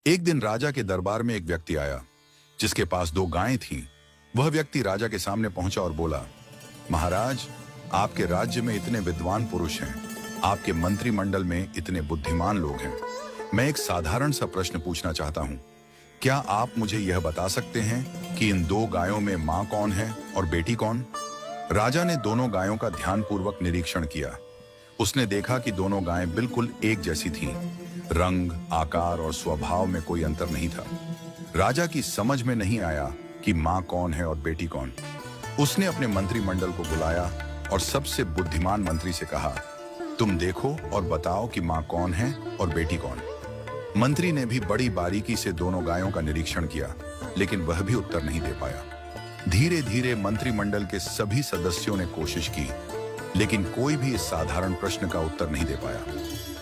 एक दिन राजा के दरबार में एक व्यक्ति आया जिसके पास दो गायें थीं। वह व्यक्ति राजा के सामने पहुंचा और बोला, महाराज, आपके राज्य में इतने विद्वान पुरुष हैं, आपके मंत्रिमंडल में इतने बुद्धिमान लोग हैं। मैं एक साधारण सा प्रश्न पूछना चाहता हूं। क्या आप मुझे यह बता सकते हैं कि इन दो गायों में मां कौन है और बेटी कौन? राजा ने दोनों गायों का ध्यानपूर्वक निरीक्षण किया। उसने देखा कि दोनों गायें बिल्कुल एक जैसी थीं। रंग, आकार और स्वभाव में कोई अंतर नहीं था। राजा की समझ में नहीं आया कि मां कौन है और बेटी कौन। उसने अपने मंत्रिमंडल को बुलाया और सबसे बुद्धिमान मंत्री से कहा, तुम देखो और बताओ कि मां कौन है और बेटी कौन। मंत्री ने भी बड़ी बारीकी से दोनों गायों का निरीक्षण किया, लेकिन वह भी उत्तर नहीं दे पाया। धीरे धीरे मंत्रिमंडल के सभी सदस्यों ने कोशिश की, लेकिन कोई भी इस साधारण प्रश्न का उत्तर नहीं दे पाया।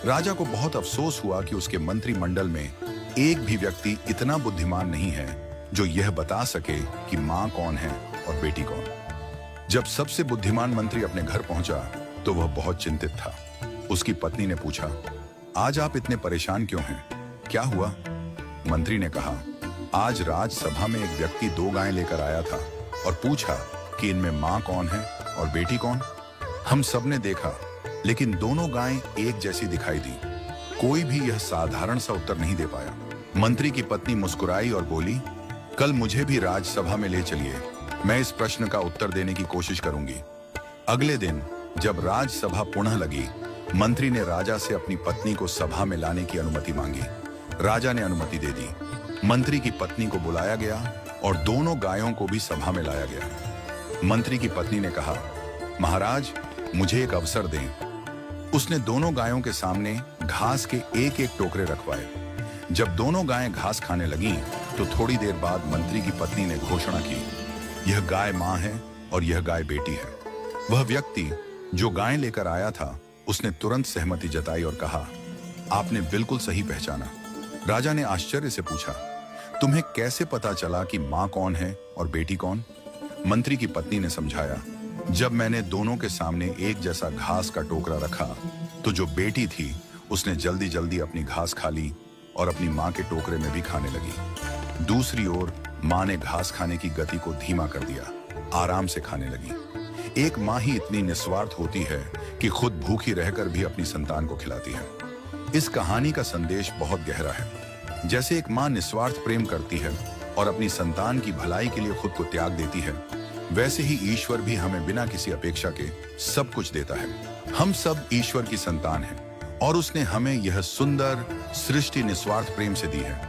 राजा को बहुत अफसोस हुआ कि उसके मंत्रिमंडल में एक भी व्यक्ति इतना बुद्धिमान नहीं है जो यह बता सके कि मां कौन है और बेटी कौन। जब सबसे बुद्धिमान मंत्री अपने घर पहुंचा तो वह बहुत चिंतित था। उसकी पत्नी ने पूछा, आज आप इतने परेशान क्यों हैं? क्या हुआ? मंत्री ने कहा, आज राजसभा में एक व्यक्ति दो गायें लेकर आया था और पूछा कि इनमें मां कौन है और बेटी कौन। हम सबने देखा, लेकिन दोनों गायें एक जैसी दिखाई दी। कोई भी यह साधारण सा उत्तर नहीं दे पाया। मंत्री की पत्नी मुस्कुराई और बोली, कल मुझे भी राजसभा में ले चलिए, मैं इस प्रश्न का उत्तर देने की कोशिश करूंगी। अगले दिन जब राजसभा पुनः लगी, मंत्री ने राजा से अपनी पत्नी को सभा में लाने की अनुमति मांगी। राजा ने अनुमति दे दी। मंत्री की पत्नी को बुलाया गया और दोनों गायों को भी सभा में लाया गया। मंत्री की पत्नी ने कहा, महाराज, मुझे एक अवसर दें। उसने दोनों गायों के सामने घास के एक एक टोकरे रखवाए। जब दोनों गायें घास खाने लगीं, तो थोड़ी देर बाद मंत्री की पत्नी ने घोषणा की, यह गाय मां है और यह गाय बेटी है। वह व्यक्ति जो गायें लेकर आया था, उसने तुरंत सहमति जताई और कहा, आपने बिल्कुल सही पहचाना। राजा ने आश्चर्य से पूछा, तुम्हें कैसे पता चला कि मां कौन है और बेटी कौन? मंत्री की पत्नी ने समझाया, जब मैंने दोनों के सामने एक जैसा घास का टोकरा रखा, तो जो बेटी थी उसने जल्दी जल्दी अपनी घास खा ली और अपनी मां के टोकरे में भी खाने लगी। दूसरी ओर मां ने घास खाने की गति को धीमा कर दिया, आराम से खाने लगी। एक मां ही इतनी निस्वार्थ होती है कि खुद भूखी रहकर भी अपनी संतान को खिलाती है। इस कहानी का संदेश बहुत गहरा है। जैसे एक मां निस्वार्थ प्रेम करती है और अपनी संतान की भलाई के लिए खुद को त्याग देती है, वैसे ही ईश्वर भी हमें बिना किसी अपेक्षा के सब कुछ देता है। हम सब ईश्वर की संतान हैं और उसने हमें यह सुंदर सृष्टि निस्वार्थ प्रेम से दी है।